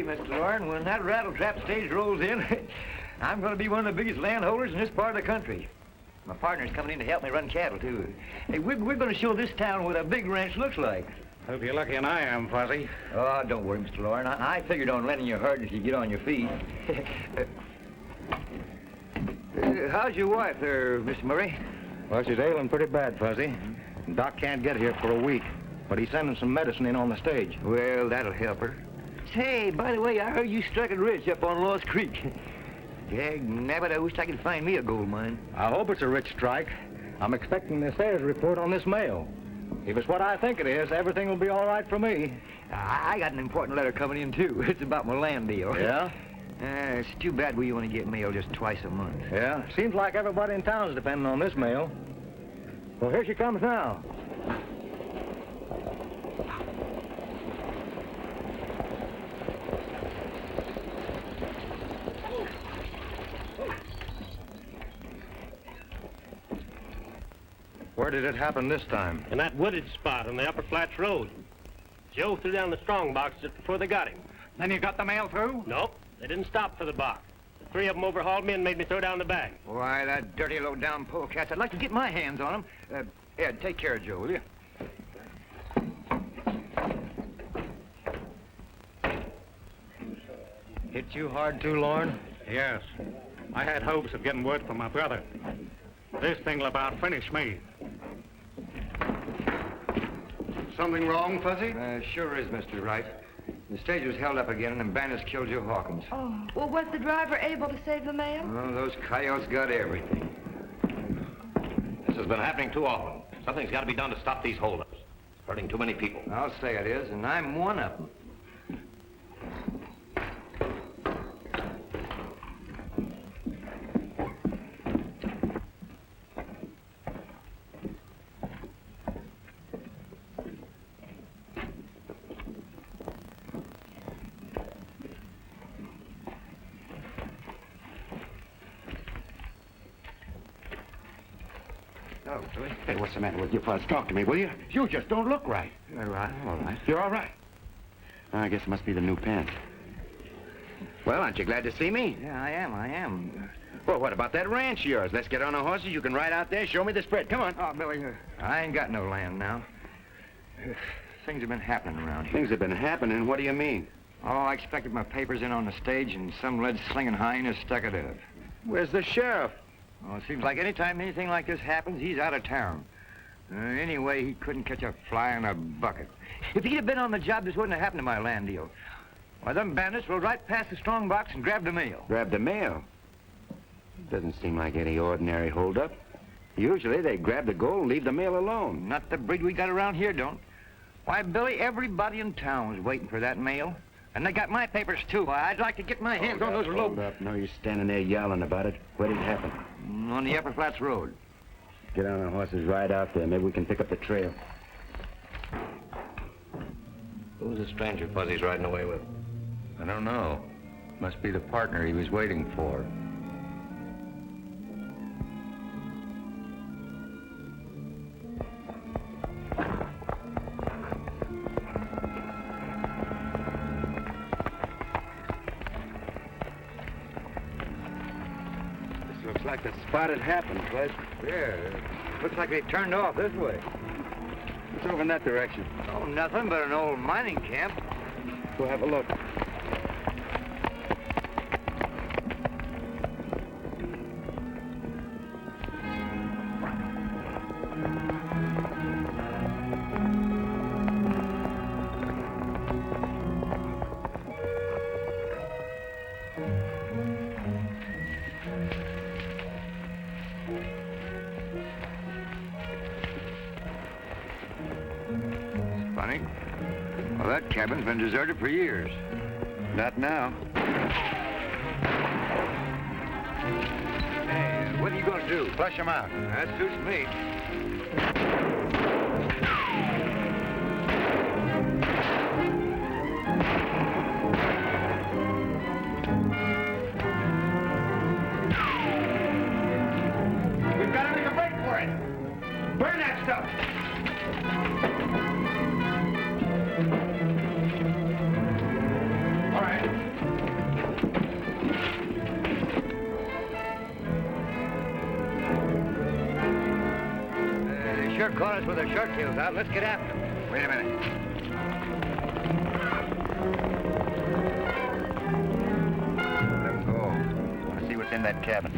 Mr. Loren, when that rattletrap stage rolls in, I'm going to be one of the biggest landholders in this part of the country. My partner's coming in to help me run cattle, too. Hey, we're going to show this town what a big ranch looks like. Hope you're luckier than I am, Fuzzy. Oh, don't worry, Mr. Loren. I figured on lending you a herd if you get on your feet. How's your wife there, Mr. Murray? Well, she's ailing pretty bad, Fuzzy. Doc can't get here for a week, but he's sending some medicine in on the stage. Well, that'll help her. Say, by the way, I heard you struck it rich up on Lost Creek. Dag nabbit, I wish I could find me a gold mine. I hope it's a rich strike. I'm expecting the sales report on this mail. If it's what I think it is, everything will be all right for me. I got an important letter coming in, too. It's about my land deal. Yeah? It's too bad we only get mail just twice a month. Yeah, seems like everybody in town's depending on this mail. Well, here she comes now. Where did it happen this time? In that wooded spot on the Upper Flats Road. Joe threw down the strong box just before they got him. Then you got the mail through? Nope, they didn't stop for the box. The three of them overhauled me and made me throw down the bag. Why, that dirty low-down polecats. I'd like to get my hands on them. Ed, take care of Joe, will you? Hit you hard too, Lorne? Yes. I had hopes of getting word from my brother. This thing'll about finish me. Something wrong, Fuzzy? Sure is, Mr. Wright. The stage was held up again, and bandits killed Joe Hawkins. Oh, well, was the driver able to save the mail? Well, those coyotes got everything. This has been happening too often. Something's got to be done to stop these holdups. It's hurting too many people. I'll say it is, and I'm one of them. Oh, Billy. Hey, what's the matter with you, Fuzz? Talk to me, will you? You just don't look right. All right, all right. You're all right. I guess it must be the new pants. Well, aren't you glad to see me? Yeah, I am. Well, what about that ranch of yours? Let's get on the horses. You can ride out there. Show me the spread. Come on. Oh, Billy, I ain't got no land now. Things have been happening around here. Things have been happening. What do you mean? Oh, I expected my papers in on the stage, and some lead-slinging hind has stuck it up. Where's the sheriff? Well, it seems like any time anything like this happens, he's out of town. Anyway, he couldn't catch a fly in a bucket. If he'd have been on the job, this wouldn't have happened to my land deal. Why, them bandits rode right past the strong box and grabbed the mail. Grabbed the mail? Doesn't seem like any ordinary holdup. Usually they grab the gold and leave the mail alone. Not the breed we got around here, don't. Why, Billy, everybody in town was waiting for that mail. And they got my papers, too. Why, I'd like to get my hands on those Hold up. No, you're standing there yelling about it. Where did it happen? On the Upper Flats Road. Get on the horses, ride out there. Maybe we can pick up the trail. Who's the stranger Fuzzy's riding away with? I don't know. Must be the partner he was waiting for. like the spot it happened, Fuzz. Yeah, looks like they turned off this way. It's over in that direction. Oh, nothing but an old mining camp. Go have a look. Funny. Well, that cabin's been deserted for years. Not now. Hey, what are you going to do? Flush him out. That suits me. We've got to make a break for it. Burn that stuff. All right. They sure caught us with their short tails out. Let's get after them. Wait a minute. Let him go. I want to see what's in that cabin.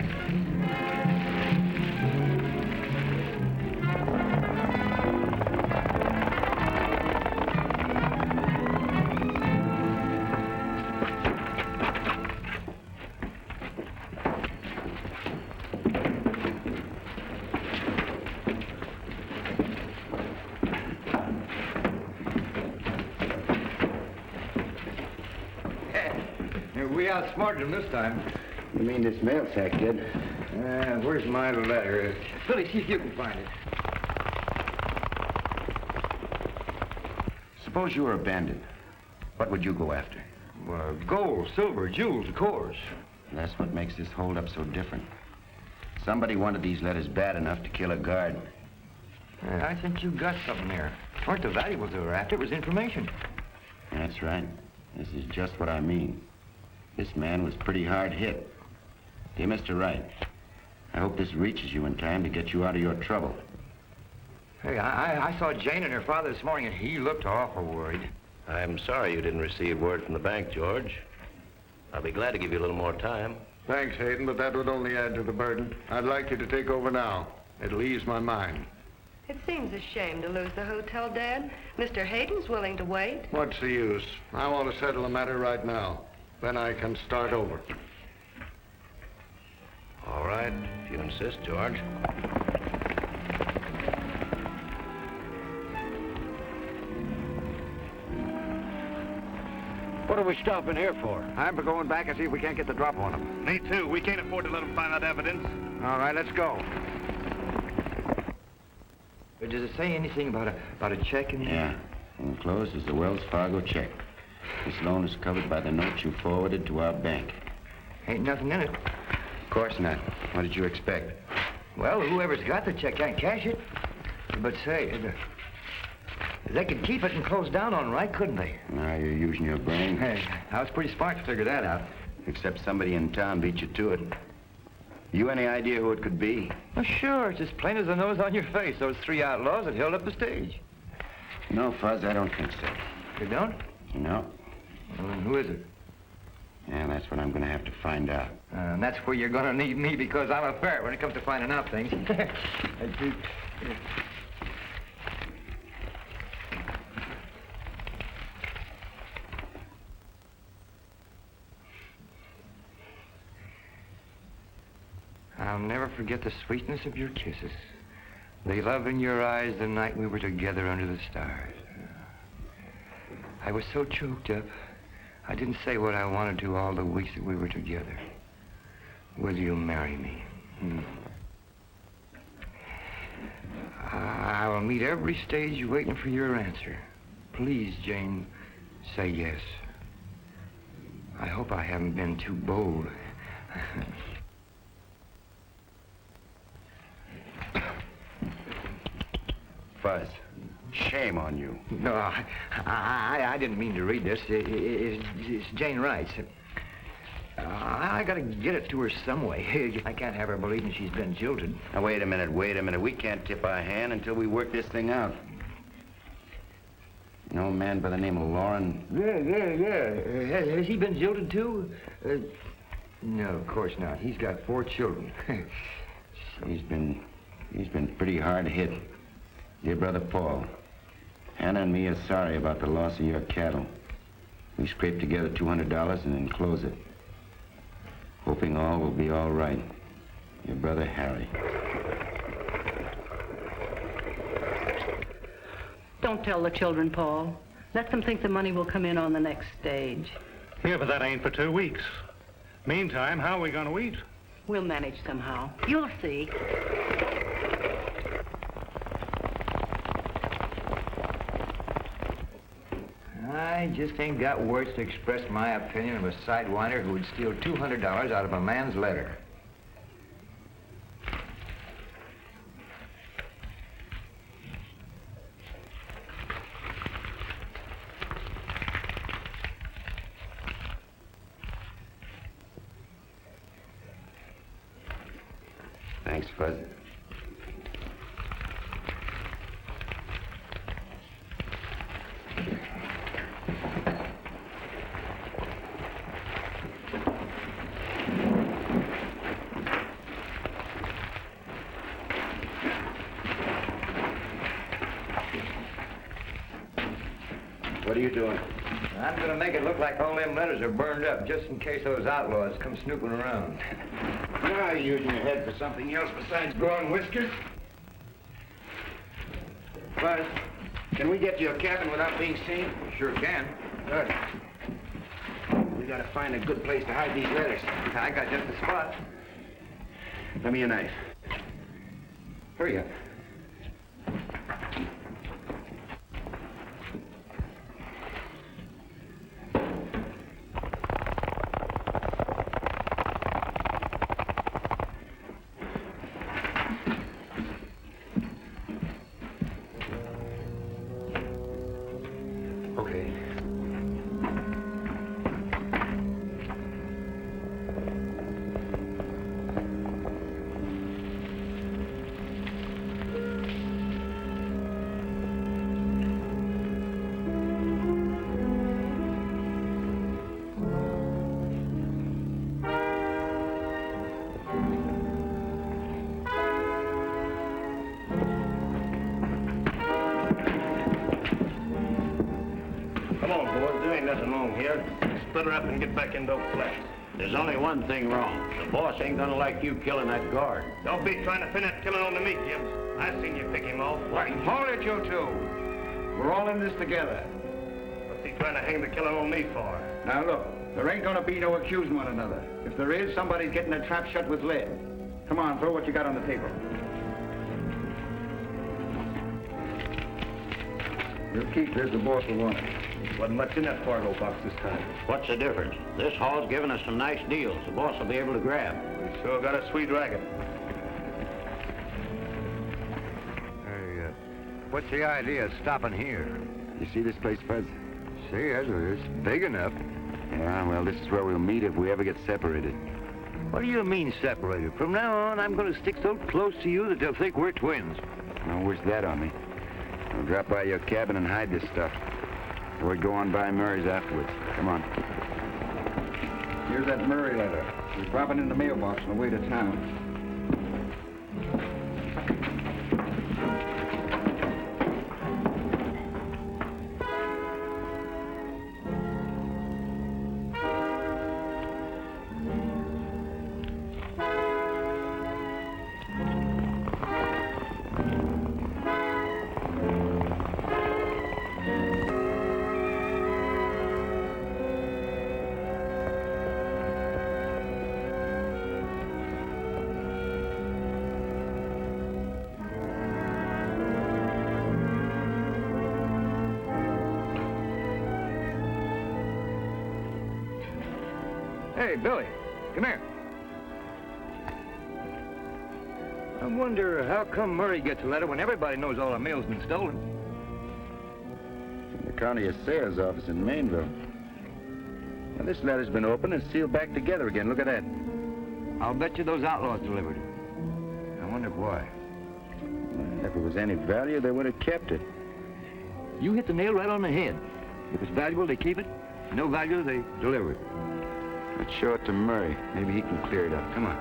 We outsmarted them this time. You mean this mail sack did? Where's my letter? Billy, see if you can find it. Suppose you were a bandit. What would you go after? Gold, silver, jewels, of course. That's what makes this holdup so different. Somebody wanted these letters bad enough to kill a guard. I think you got something there. It weren't the valuables they were after, it was information. That's right. This is just what I mean. This man was pretty hard hit. Dear Mr. Wright, I hope this reaches you in time to get you out of your trouble. Hey, I saw Jane and her father this morning, and he looked awful worried. I'm sorry you didn't receive word from the bank, George. I'll be glad to give you a little more time. Thanks, Hayden, but that would only add to the burden. I'd like you to take over now. It'll ease my mind. It seems a shame to lose the hotel, Dad. Mr. Hayden's willing to wait. What's the use? I want to settle the matter right now. Then I can start over. All right, if you insist, George. What are we stopping here for? I'm for going back and see if we can't get the drop on him. Me too. We can't afford to let them find out evidence. All right, let's go. Does it say anything about a check in there? Yeah. Enclosed is the Wells Fargo check. This loan is covered by the note you forwarded to our bank. Ain't nothing in it. Of course not. What did you expect? Well, whoever's got the check can't cash it. But say, they could keep it and close down on right, couldn't they? Now you're using your brain. Hey, I was pretty smart to figure that out. Except somebody in town beat you to it. You any idea who it could be? Well, sure, it's as plain as the nose on your face. Those three outlaws that held up the stage. No, Fuzz, I don't think so. You don't? No. Well, then who is it? Yeah, that's what I'm going to have to find out. And that's where you're going to need me, because I'm a ferret when it comes to finding out things. I'll never forget the sweetness of your kisses. The love in your eyes the night we were together under the stars. I was so choked up, I didn't say what I wanted to all the weeks that we were together. Will you marry me? I will meet every stage waiting for your answer. Please, Jane, say yes. I hope I haven't been too bold. Fuzz, shame on you. No, I didn't mean to read this. It's Jane Wright's. I gotta get it to her some way. I can't have her believing she's been jilted. Now, wait a minute. We can't tip our hand until we work this thing out. No man by the name of Lauren? Yeah. Has he been jilted, too? No, of course not. He's got 4 children. He's been pretty hard hit. Dear Brother Paul, Hannah and me are sorry about the loss of your cattle. We scraped together $200 and enclose it. Hoping all will be all right. Your brother Harry. Don't tell the children, Paul. Let them think the money will come in on the next stage. Yeah, but that ain't for 2 weeks. Meantime, how are we going to eat? We'll manage somehow. You'll see. I just ain't got words to express my opinion of a sidewinder who would steal $200 out of a man's letter. Thanks, Fuzz. What are you doing? I'm gonna make it look like all them letters are burned up, just in case those outlaws come snooping around. Now you're using your head for something else besides growing whiskers? Buzz, can we get to your cabin without being seen? Sure can. Good. We gotta find a good place to hide these letters. I got just the spot. Let me your knife. Hurry up. Okay. Come on, boys. There ain't nothing wrong here. Split her up and get back into the flesh. There's only one thing wrong. The boss ain't gonna like you killing that guard. Don't be trying to pin that killing on to me, Gibbs. I seen you pick him off. Why, hold it, you two. We're all in this together. What's he trying to hang the killing on me for? Now look, there ain't gonna be no accusing one another. If there is, somebody's getting a trap shut with lead. Come on, throw what you got on the table. We'll keep this, the boss will want it. Wasn't much in that cargo box this time. What's the difference? This haul's giving us some nice deals. The boss will be able to grab. We sure got a sweet racket. Hey, what's the idea of stopping here? You see this place, Fuzz? See, it's big enough. Yeah, well, this is where we'll meet if we ever get separated. What do you mean separated? From now on, I'm going to stick so close to you that they'll think we're twins. Now, where's that on me? I'll drop by your cabin and hide this stuff. Or go on by Murray's afterwards. Come on. Here's that Murray letter. We're dropping in the mailbox on the way to town. Hey, Billy, come here. I wonder how come Murray gets a letter when everybody knows all the mail's been stolen. From the county assayer's office in Mainville. Now, this letter's been opened and sealed back together again. Look at that. I'll bet you those outlaws delivered it. I wonder why. Well, if it was any value, they would have kept it. You hit the nail right on the head. If it's valuable, they keep it. No value, they deliver it. Let's show it to Murray. Maybe he can clear it up. Come on.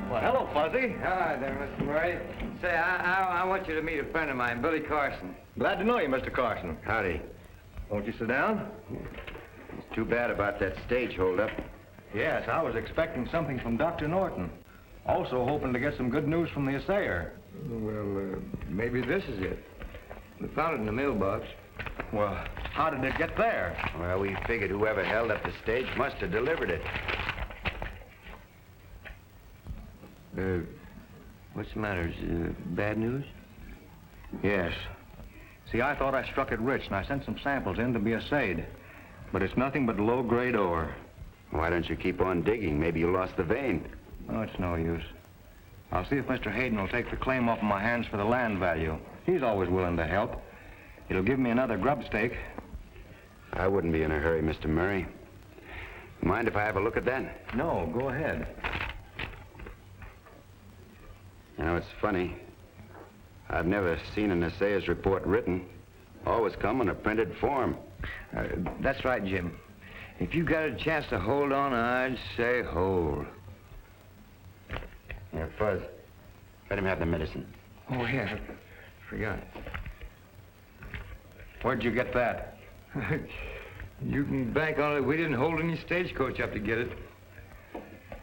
Well, hello, Fuzzy. Hi there, Mr. Murray. Say, I want you to meet a friend of mine, Billy Carson. Glad to know you, Mr. Carson. Howdy. Won't you sit down? It's too bad about that stage holdup. Yes, I was expecting something from Dr. Norton. Also hoping to get some good news from the assayer. Well, maybe this is it. We found it in the mailbox. Well, how did it get there? Well, we figured whoever held up the stage must have delivered it. What's the matter? Is it bad news? Yes. See, I thought I struck it rich, and I sent some samples in to be assayed. But it's nothing but low-grade ore. Why don't you keep on digging? Maybe you lost the vein. Oh, it's no use. I'll see if Mr. Hayden will take the claim off my hands for the land value. He's always willing to help. It'll give me another grub stake. I wouldn't be in a hurry, Mr. Murray. Mind if I have a look at that? No, go ahead. You know, it's funny. I've never seen an assayer's report written. Always come in a printed form. That's right, Jim. If you got a chance to hold on, I'd say hold. Here, Fuzz. Let him have the medicine. Oh, yeah. Forgot. Where'd you get that? You can bank on it. We didn't hold any stagecoach up to get it.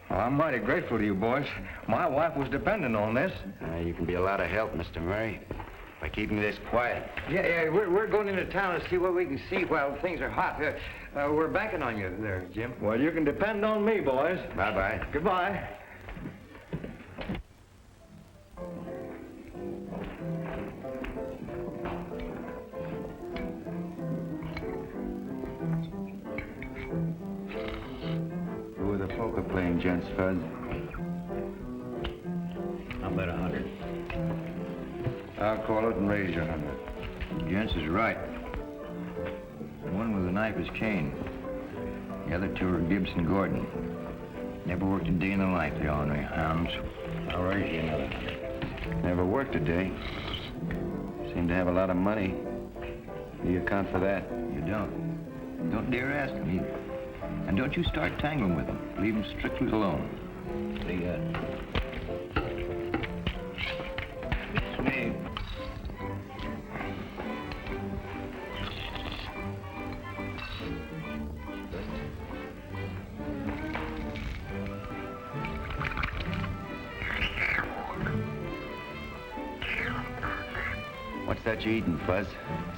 Well, I'm mighty grateful to you, boys. My wife was dependent on this. You can be a lot of help, Mr. Murray, by keeping this quiet. Yeah, we're going into town to see what we can see while things are hot. We're banking on you there, Jim. Well, you can depend on me, boys. Bye-bye. Goodbye. Who are the poker playing gents, Fuzz? I'll bet 100. I'll call it and raise your 100. Gents is right. The one with the knife is Kane. The other two are Gibbs and Gordon. Never worked a day in their life, the ornery hounds. I'll raise you another 100. Never worked a day. Seem to have a lot of money. Do you account for that? You don't. Don't dare ask them either. And don't you start tangling with them. Leave them strictly alone. See ya. It's me. What's that you eating, Fuzz?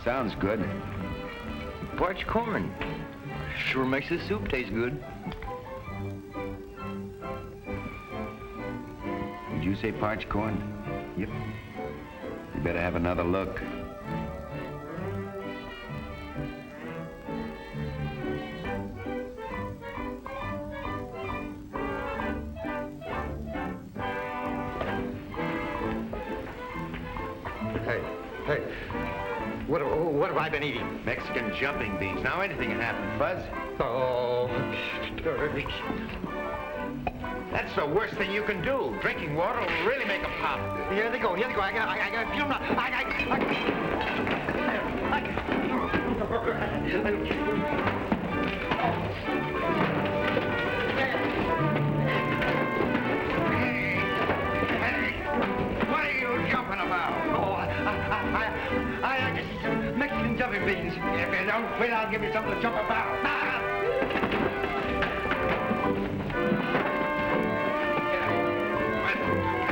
Sounds good. Parched corn. Sure makes the soup taste good. Did you say parched corn? Yep. You better have another look. Hey, what have I been eating? Mexican jumping beans. Now anything can happen, Fuzz. Oh, dirty. That's the worst thing you can do. Drinking water will really make them pop. Here they go. I got feel What are you jumping about? Oh, I just eat some Mexican jumping beans. If you don't quit, I'll give you something to jump about.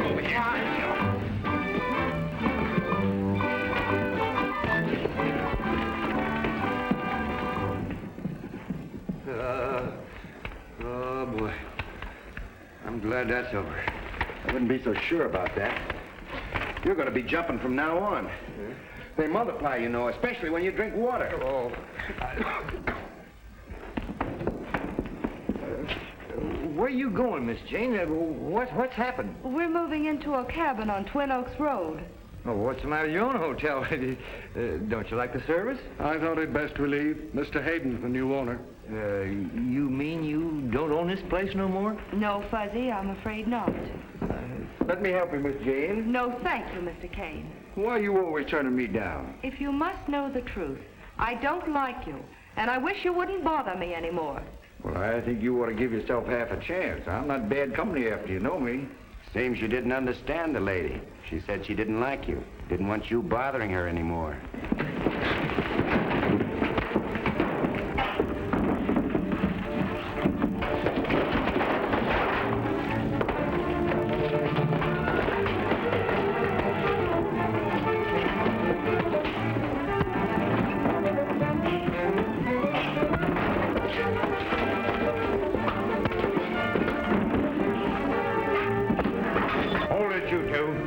Over here. Oh, boy. I'm glad that's over. I wouldn't be so sure about that. You're going to be jumping from now on. They multiply, you know, especially when you drink water. Oh. Where are you going, Miss Jane? What's happened? We're moving into a cabin on Twin Oaks Road. Oh, what's the matter with your own hotel? Don't you like the service? I thought it best we leave. Mr. Hayden's the new owner. You mean you don't own this place no more? No, Fuzzy, I'm afraid not. Let me help you, Miss Jane. No, thank you, Mr. Kane. Why are you always turning me down? If you must know the truth, I don't like you, and I wish you wouldn't bother me anymore. Well, I think you ought to give yourself half a chance. I'm not bad company after you know me. Seems you didn't understand the lady. She said she didn't like you. Didn't want you bothering her anymore. Hold it, you two.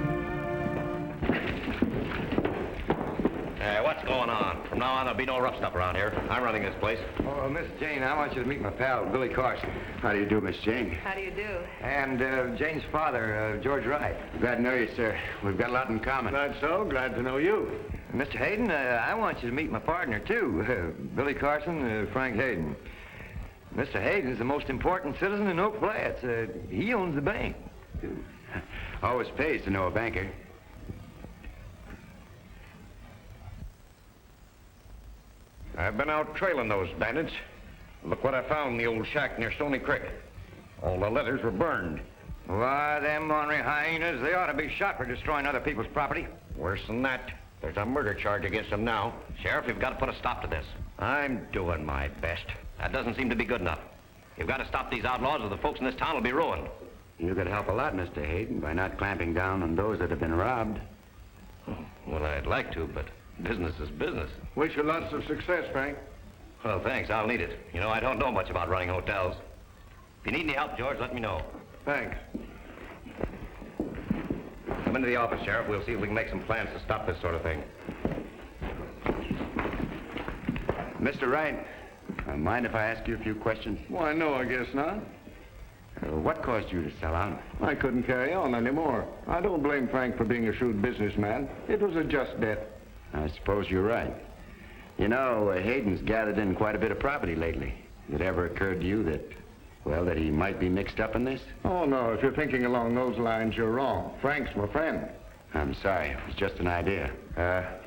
What's going on? From now on, there'll be no rough stuff around here. I'm running this place. Oh, Miss Jane, I want you to meet my pal, Billy Carson. How do you do, Miss Jane? How do you do? And Jane's father, George Wright. Glad to know you, sir. We've got a lot in common. That's so. Glad to know you. Mr. Hayden, I want you to meet my partner, too. Billy Carson, Frank Hayden. Mr. Hayden's the most important citizen in Oak Flats. He owns the bank. Always pays to know a banker. I've been out trailing those bandits. Look what I found in the old shack near Stony Creek. All the letters were burned. Why, them ornery hyenas, they ought to be shot for destroying other people's property. Worse than that, there's a murder charge against them now. Sheriff, you've got to put a stop to this. I'm doing my best. That doesn't seem to be good enough. You've got to stop these outlaws or the folks in this town will be ruined. You could help a lot, Mr. Hayden, by not clamping down on those that have been robbed. Well, I'd like to, but business is business. Wish you lots of success, Frank. Well, thanks. I'll need it. You know, I don't know much about running hotels. If you need any help, George, let me know. Thanks. Come into the office, Sheriff. We'll see if we can make some plans to stop this sort of thing. Mr. Wright, mind if I ask you a few questions? Why, no, I guess not. What caused you to sell out? I couldn't carry on anymore. I don't blame Frank for being a shrewd businessman. It was a just debt. I suppose you're right. You know, Hayden's gathered in quite a bit of property lately. It ever occurred to you that, well, that he might be mixed up in this? Oh, no, if you're thinking along those lines, you're wrong. Frank's my friend. I'm sorry. It was just an idea.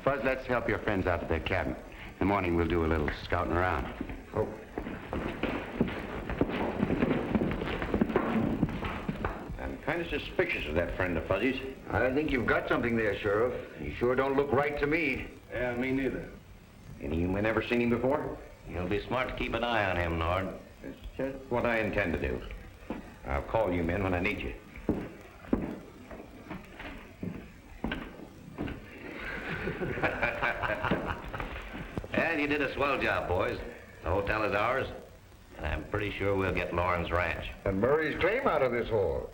Fuzz, let's help your friends out to their cabin. In the morning, we'll do a little scouting around. Oh. I'm kind of suspicious of that friend of Fuzzy's. I think you've got something there, Sheriff. You sure don't look right to me. Yeah, me neither. Any of you ever seen him before? You'll be smart to keep an eye on him, Nord. That's just what I intend to do. I'll call you men when I need you. Well, you did a swell job, boys. The hotel is ours, and I'm pretty sure we'll get Lauren's ranch. And Murray's claim out of this hole.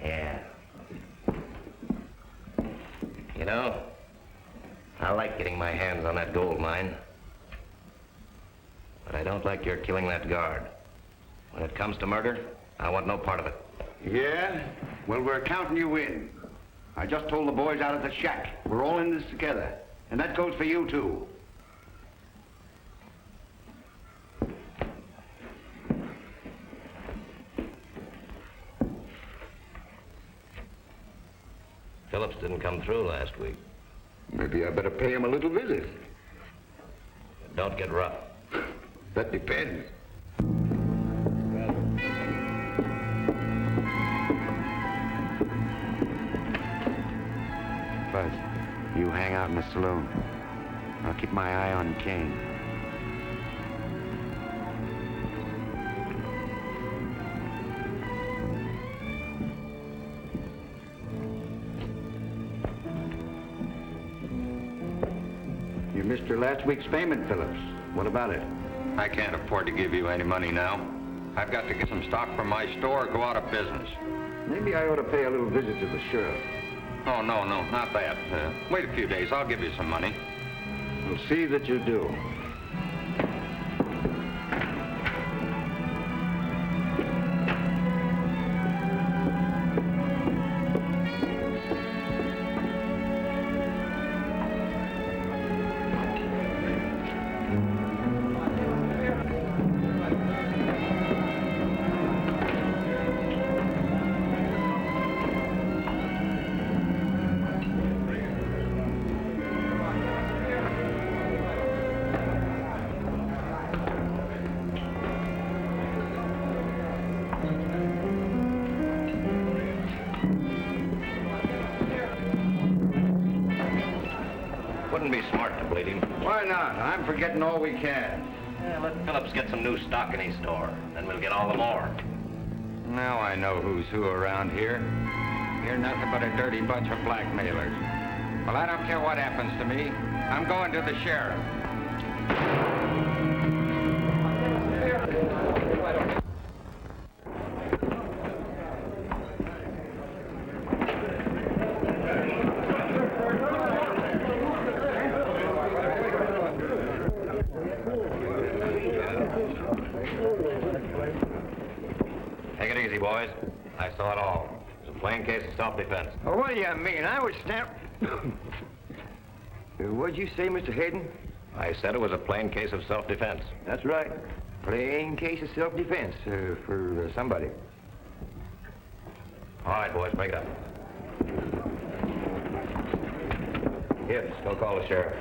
Yeah. You know, I like getting my hands on that gold mine. But I don't like your killing that guard. When it comes to murder, I want no part of it. Yeah? Well, we're counting you in. I just told the boys out at the shack. We're all in this together. And that goes for you, too. Phillips didn't come through last week. Maybe I better pay him a little visit. Don't get rough. That depends. Buzz, you hang out in the saloon. I'll keep my eye on Kane. You missed your last week's payment, Phillips. What about it? I can't afford to give you any money now. I've got to get some stock from my store or go out of business. Maybe I ought to pay a little visit to the sheriff. Oh, no, not that. Wait a few days. I'll give you some money. We'll see that you do. wouldn't be smart to bleed him. Why not? I'm for getting all we can. Yeah, let Phillips get some new stock in his store. Then we'll get all the more. Now I know who's who around here. You're nothing but a dirty bunch of blackmailers. Well, I don't care what happens to me. I'm going to the sheriff. Take it easy, boys. I saw it all. It was a plain case of self-defense. Well, what do you mean? I was What'd you say, Mr. Hayden? I said it was a plain case of self-defense. That's right. Plain case of self-defense for somebody. All right, boys, break it up. Gibbs, go call the sheriff.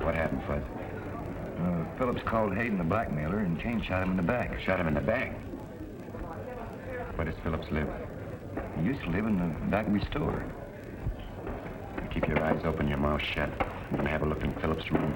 What happened, Fuzz? Phillips called Hayden the blackmailer and Kane shot him in the back. Shot him in the back. Where does Phillips live? He used to live in the back of his store. Keep your eyes open, your mouth shut. I'm gonna have a look in Phillips' room.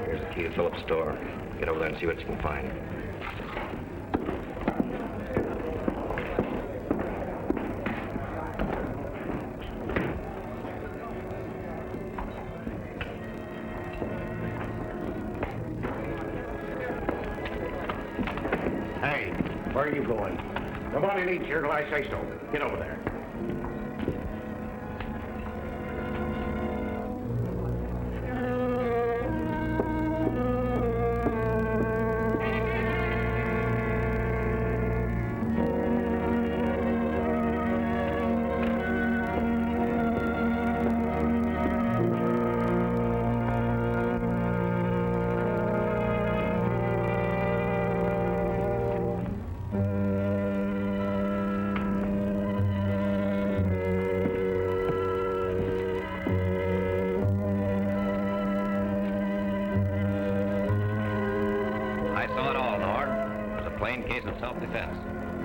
Here's the key to Phillips' store. Get over there and see what you can find. Hey, where are you going? Nobody needs here till I say so. Get over there. Case of self-defense.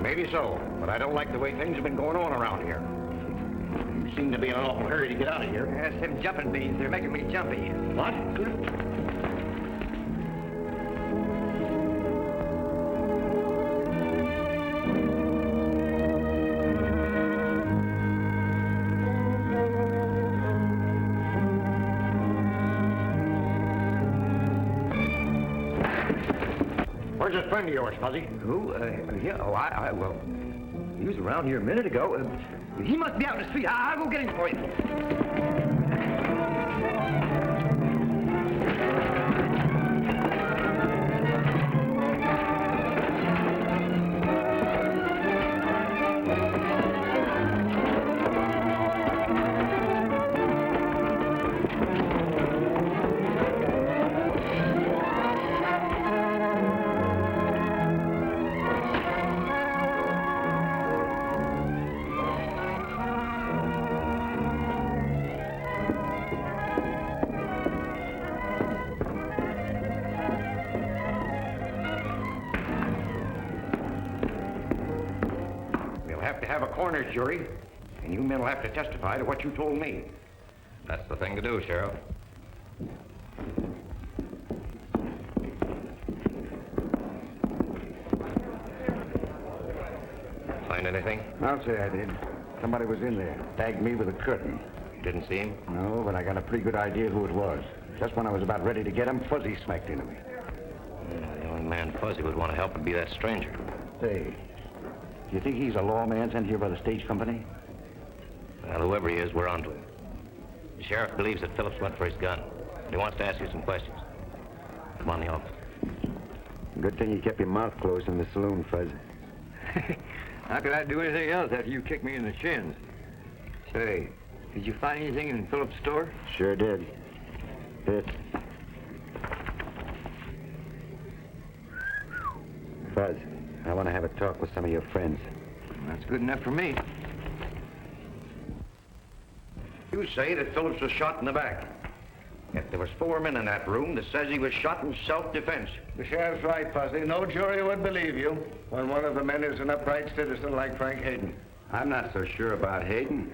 Maybe so, but I don't like the way things have been going on around here. You seem to be in an awful hurry to get out of here. Yes, them jumping beans, they're making me jumpy. What? Where's this friend of yours, Fuzzy? Who? Well, he was around here a minute ago. He must be out in the street. I'll go get him for you. Have a coroner's jury, and you men will have to testify to what you told me. That's the thing to do, Sheriff. Find anything? I'll say I did. Somebody was in there, tagged me with a curtain. Didn't see him? No, but I got a pretty good idea who it was. Just when I was about ready to get him, Fuzzy smacked into me. The only man Fuzzy would want to help would be that stranger. Say, do you think he's a lawman sent here by the stage company? Well, whoever he is, we're onto him. The sheriff believes that Phillips went for his gun. He wants to ask you some questions. Come on in the office. Good thing you kept your mouth closed in the saloon, Fuzz. How could I do anything else after you kicked me in the shins? Say, did you find anything in Phillips' store? Sure did. Here. Fuzz, I want to have a talk with some of your friends. That's good enough for me. You say that Phillips was shot in the back. Yet there was 4 men in that room that says he was shot in self-defense. The sheriff's right, Fuzzy. No jury would believe you when one of the men is an upright citizen like Frank Hayden. I'm not so sure about Hayden.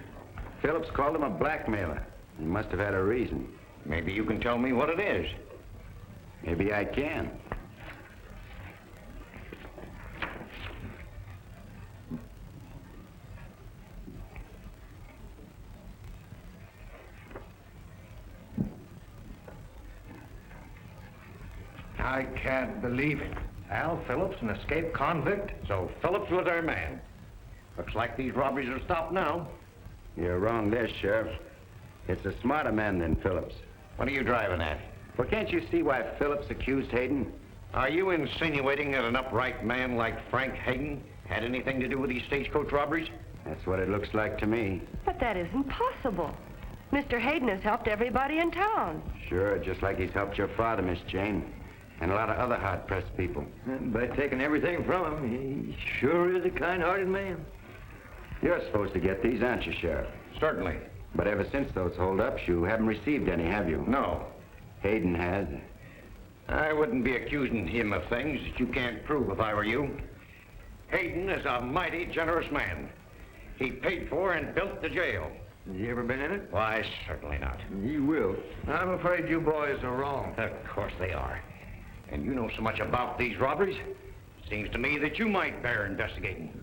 Phillips called him a blackmailer. He must have had a reason. Maybe you can tell me what it is. Maybe I can. I can't believe it. Al Phillips, an escaped convict? So Phillips was our man. Looks like these robberies are stopped now. You're wrong there, Sheriff. It's a smarter man than Phillips. What are you driving at? Well, can't you see why Phillips accused Hayden? Are you insinuating that an upright man like Frank Hayden had anything to do with these stagecoach robberies? That's what it looks like to me. But that isn't possible. Mr. Hayden has helped everybody in town. Sure, just like he's helped your father, Miss Jane, and a lot of other hard-pressed people. And by taking everything from him, he sure is a kind-hearted man. You're supposed to get these, aren't you, Sheriff? Certainly. But ever since those hold-ups, you haven't received any, have you? No. Hayden has. I wouldn't be accusing him of things that you can't prove if I were you. Hayden is a mighty generous man. He paid for and built the jail. Has he ever been in it? Why, certainly not. He will. I'm afraid you boys are wrong. Of course they are. And you know so much about these robberies. Seems to me that you might bear investigating.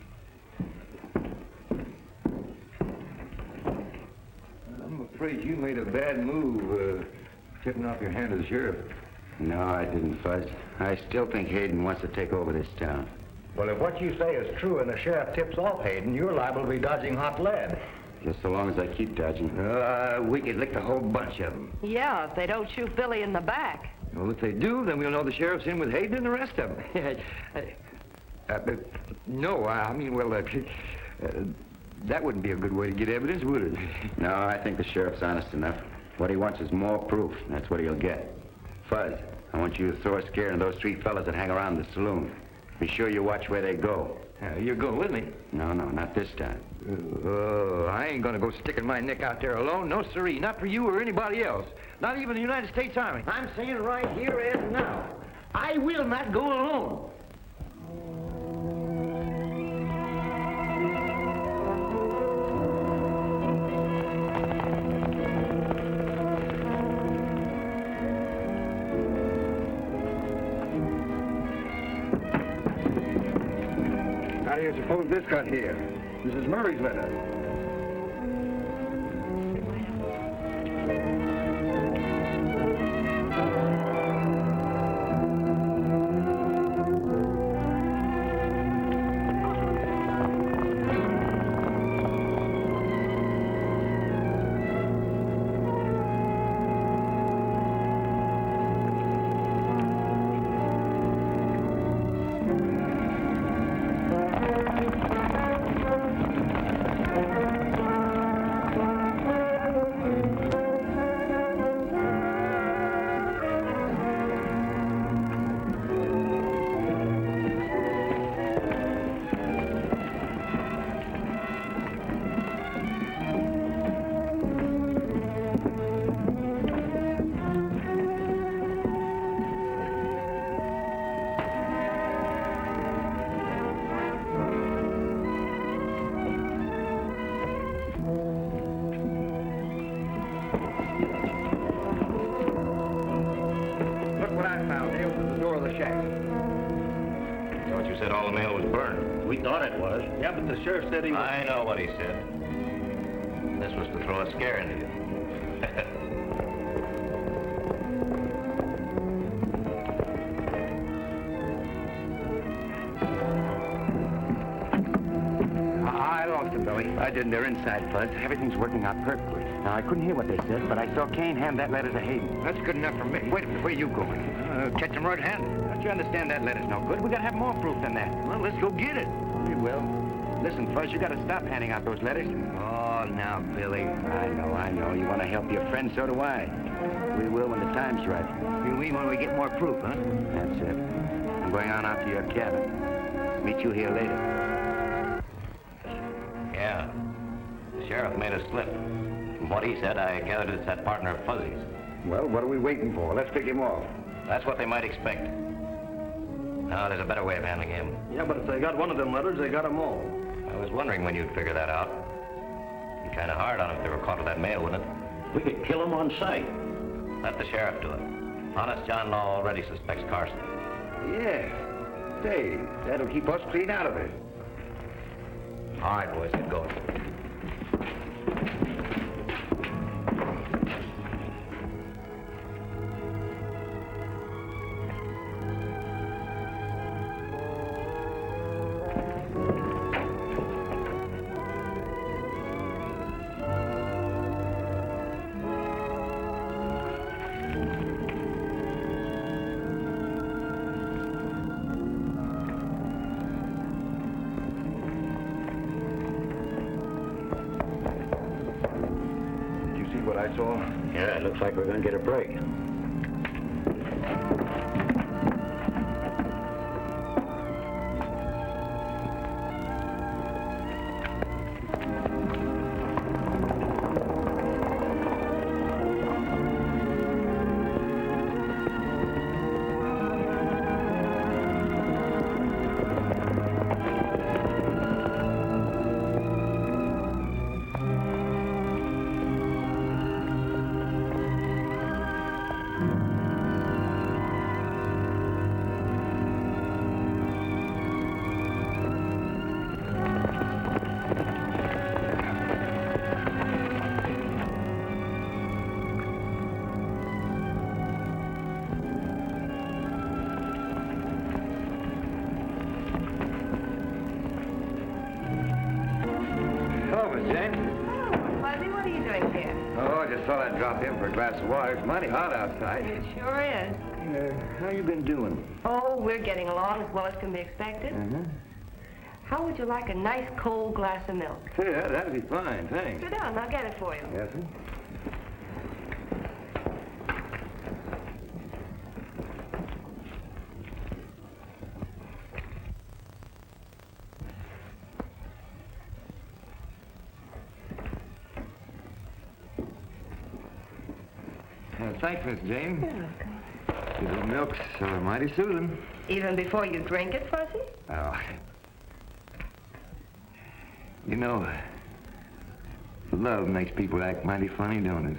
I'm afraid you made a bad move, tipping off your hand to the sheriff. No, I didn't, Fuzz. I still think Hayden wants to take over this town. Well, if what you say is true and the sheriff tips off Hayden, you're liable to be dodging hot lead. Just so long as I keep dodging. We could lick the whole bunch of them. Yeah, if they don't shoot Billy in the back. Well, if they do, then we'll know the sheriff's in with Hayden and the rest of them. No, I mean, well, that wouldn't be a good way to get evidence, would it? No, I think the sheriff's honest enough. What he wants is more proof, and that's what he'll get. Fuzz, I want you to throw a scare into those 3 fellas that hang around the saloon. Be sure you watch where they go. You're going with me? No, not this time. I ain't gonna go sticking my neck out there alone. No, sirree. Not for you or anybody else. Not even the United States Army. I'm saying right here and now, I will not go alone. How do you suppose this got here? This is Murray's letter. all the mail was burned. We thought it was. Yeah, but the sheriff said he was... I know what he said. This was to throw a scare into you. I lost them, Billy. I didn't. They're inside, Fuzz. Everything's working out perfectly. Now, I couldn't hear what they said, but I saw Kane hand that letter to Hayden. That's good enough for me. Wait a minute. Where are you going? Catch him red-handed. Don't you understand that letter's no good? We gotta have more proof than that. Well, let's go get it. We will. Listen, Fuzz, you gotta stop handing out those letters. Oh, now, Billy. I know. You want to help your friend, so do I. We will when the time's right. You mean when we get more proof, huh? That's it. I'm going on out to your cabin. Meet you here later. Yeah. The sheriff made a slip. From what he said, I gathered it's that partner of Fuzzy's. Well, what are we waiting for? Let's pick him off. That's what they might expect. No, there's a better way of handling him. Yeah, but if they got one of them letters, they got them all. I was wondering when you'd figure that out. Be kind of hard on them if they were caught with that mail, wouldn't it? We could kill them on sight. Let the sheriff do it. Honest John Law already suspects Carson. Yeah. Say, that'll keep us clean out of it. All right, boys, get going. What I saw? Yeah, it looks like we're going to get a break. Thought I'd drop in for a glass of water. It's mighty hot outside. It sure is. How you been doing? Oh, we're getting along as well as can be expected. Mm-hmm. How would you like a nice cold glass of milk? Yeah, that'd be fine, thanks. Sit down, I'll get it for you. Yes, sir. Thanks, Miss Jane. You're welcome. Your milk's mighty soothing. Even before you drink it, Fuzzy? Oh. You know, love makes people act mighty funny, don't it?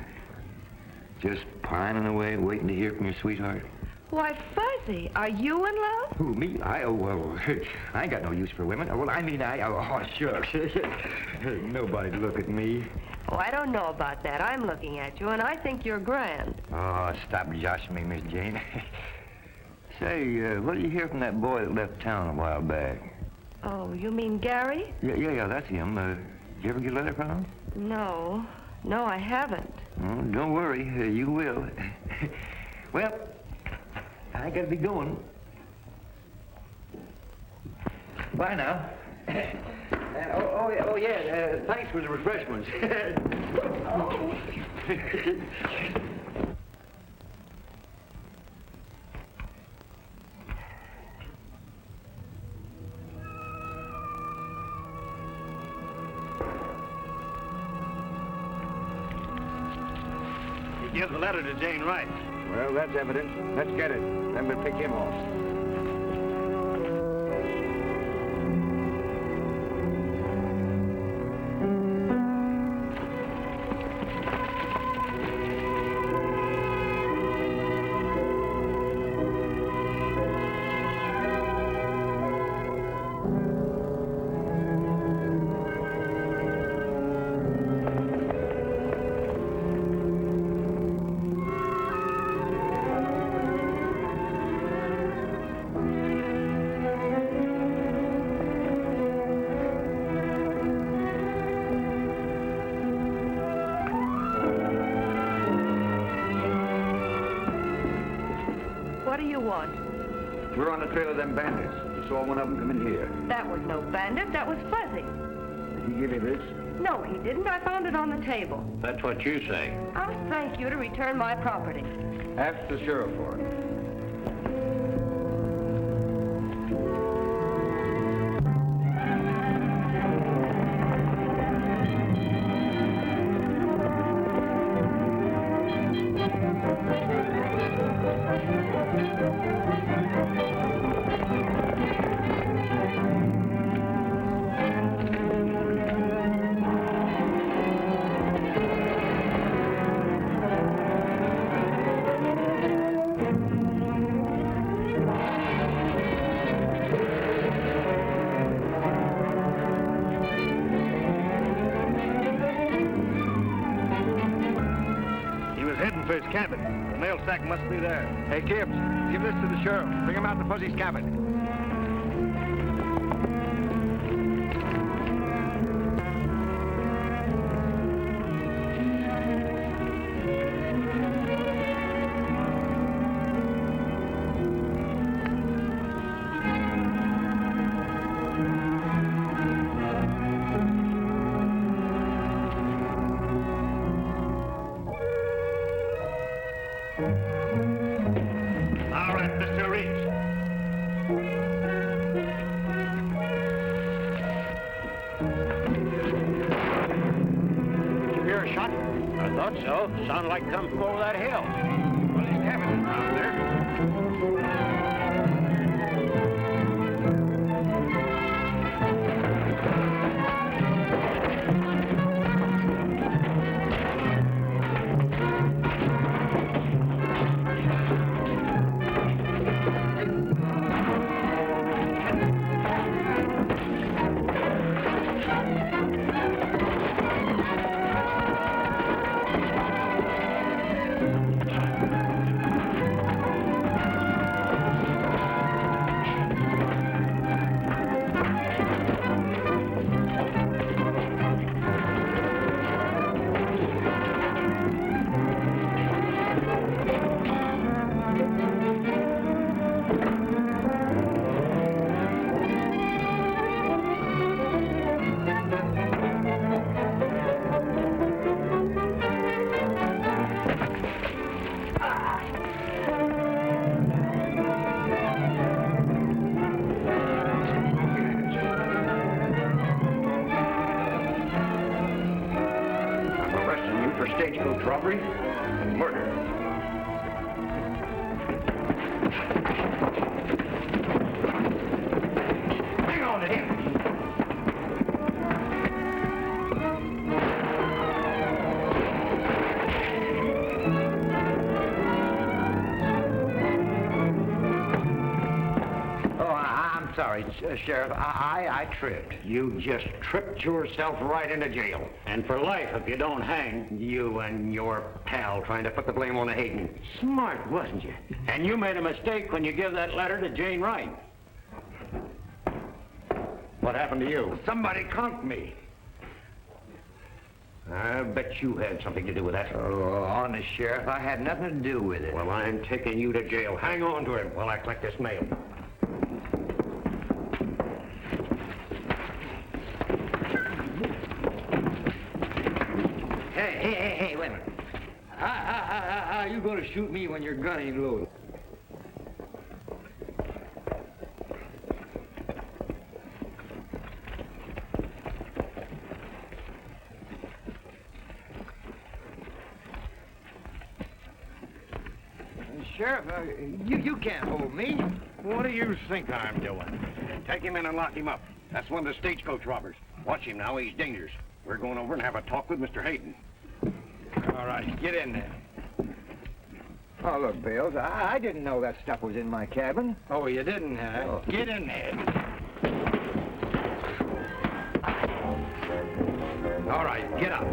Just pining away, waiting to hear from your sweetheart. Why, Fuzzy, are you in love? Who, me? Well, I ain't got no use for women. Well, I mean, shucks. Nobody'd look at me. Oh, I don't know about that. I'm looking at you, and I think you're grand. Oh, stop joshing me, Miss Jane. Say, what did you hear from that boy that left town a while back? Oh, you mean Gary? Yeah, that's him. Did you ever get a letter from him? No, I haven't. Oh, don't worry, you will. Well, I gotta be going. Bye now. Thanks for the refreshments. He gives the letter to Jane Wright. Well, that's evidence. Let's get it. Then we'll pick him off. want? We're on the trail of them bandits. We saw one of them come in here. That was no bandit. That was Fuzzy. Did he give you this? No, he didn't. I found it on the table. That's what you say. I'll thank you to return my property. Ask the sheriff for it. For his cabin. The mail sack must be there. Hey, Gibbs, give this to the sheriff. Bring him out to Fuzzy's cabin. All right, Mr. Reeves. Did you hear a shot? I thought so. Sounded like come from over that hill. Well, his cabin is down there. Stagecoach robbery and murder. Hang on to him. Oh, I'm sorry, Sheriff. I tripped. You just tripped yourself right into jail. And for life if you don't hang. You and your pal trying to put the blame on Hayden. Smart, wasn't you? And you made a mistake when you gave that letter to Jane Wright. What happened to you? Somebody conked me. I bet you had something to do with that. Oh, honest, Sheriff, I had nothing to do with it. Well, I'm taking you to jail. Hang on to him while I collect this mail. Hey, wait a minute. How you going to shoot me when your gun ain't loaded? Sheriff, you can't hold me. What do you think I'm doing? Take him in and lock him up. That's one of the stagecoach robbers. Watch him now, he's dangerous. We're going over and have a talk with Mr. Hayden. All right, get in there. Oh, look, Bales, I didn't know that stuff was in my cabin. Oh, you didn't, huh? Oh. Get in there. All right, get up.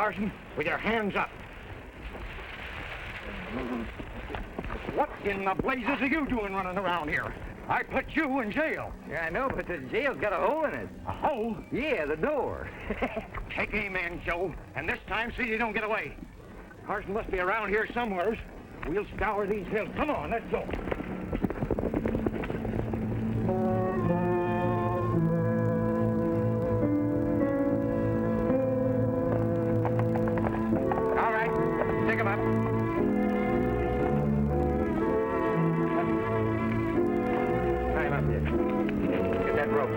Carson, with your hands up. What in the blazes are you doing running around here? I put you in jail. Yeah, I know, but the jail's got a hole in it. A hole? Yeah, the door. Take aim, man, Joe, and this time see you don't get away. Carson must be around here somewheres. We'll scour these hills. Come on, let's go. All right, take him up. Tie him up here. Get that rope.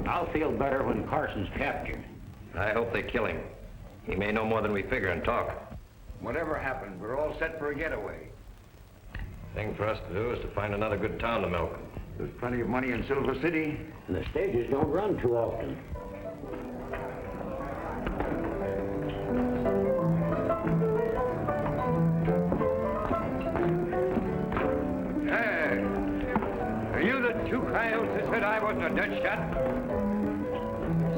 I'll feel better when Carson's captured. I hope they kill him. He may know more than we figure and talk. Whatever happens, we're all set for a getaway. Thing for us to do is to find another good town to milk. There's plenty of money in Silver City. And the stages don't run too often. Hey, are you the two coyotes that said I wasn't a dead shot?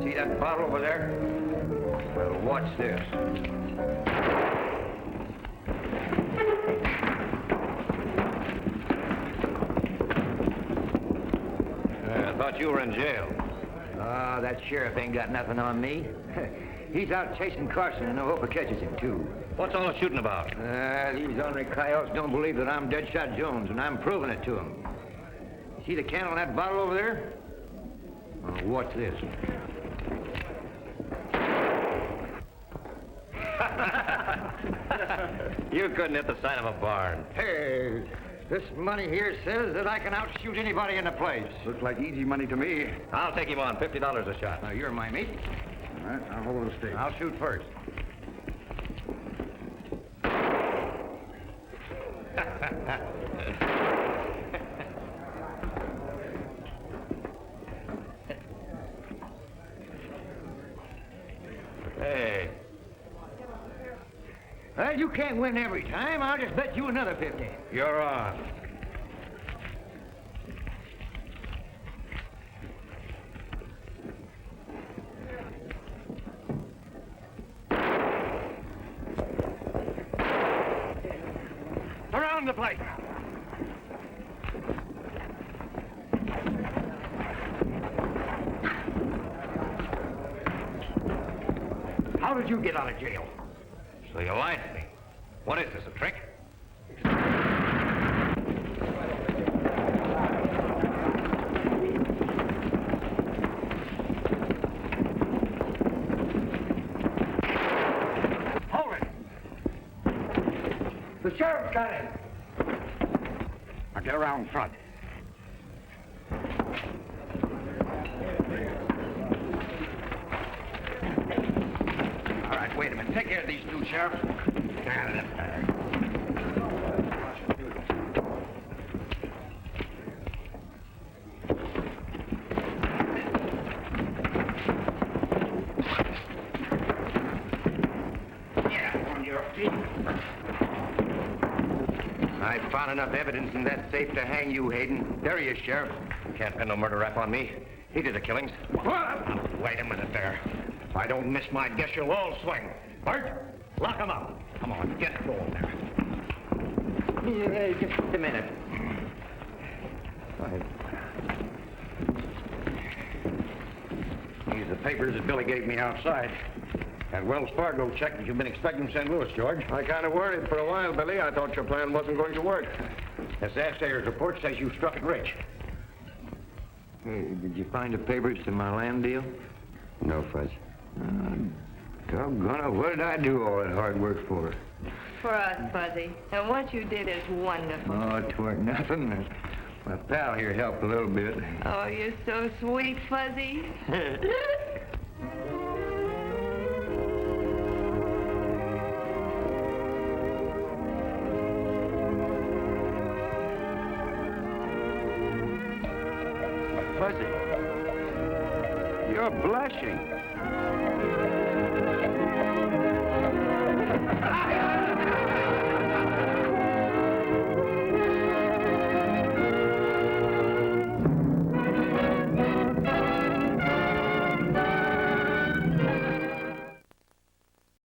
See that bottle over there? Well, watch this. I thought you were in jail. Ah, that sheriff ain't got nothing on me. He's out chasing Carson, and I hope he catches him, too. What's all the shooting about? These ornery coyotes don't believe that I'm Deadshot Jones, and I'm proving it to them. See the can on that bottle over there? Oh, what's this? You couldn't hit the sign of a barn. Hey, this money here says that I can outshoot anybody in the place. Looks like easy money to me. I'll take him on. $50 a shot. Now, you're my mate. All right, I'll hold the stake. I'll shoot first. Hey, Well, you can't win every time. I'll just bet you another 50. you're on. Around the place. How did you get out of jail? So you lied to me. What is this, a trick? Hold it. The sheriff's got him. Now get around front. All right, wait a minute. Take care of these two, Sheriff. Yeah, on your feet. I found enough evidence in that safe to hang you, Hayden. There he is, Sheriff. Can't pin no murder rap on me. He did the killings. What? Wait a minute there. If I don't miss my guess, you'll all swing. Bert, lock him up. Come on, get going there. Yeah, just a minute. These are the papers that Billy gave me outside. That Wells Fargo check that you've been expecting from St. Louis, George. I kind of worried for a while, Billy. I thought your plan wasn't going to work. This assayer's report says you struck it rich. Hey, did you find the papers to my land deal? No, Fudge. Doggone it, what did I do all that hard work for? For us, Fuzzy. And what you did is wonderful. Oh, 'tweren't nothing. My pal here helped a little bit. Oh, you're so sweet, Fuzzy. Fuzzy, You're blushing.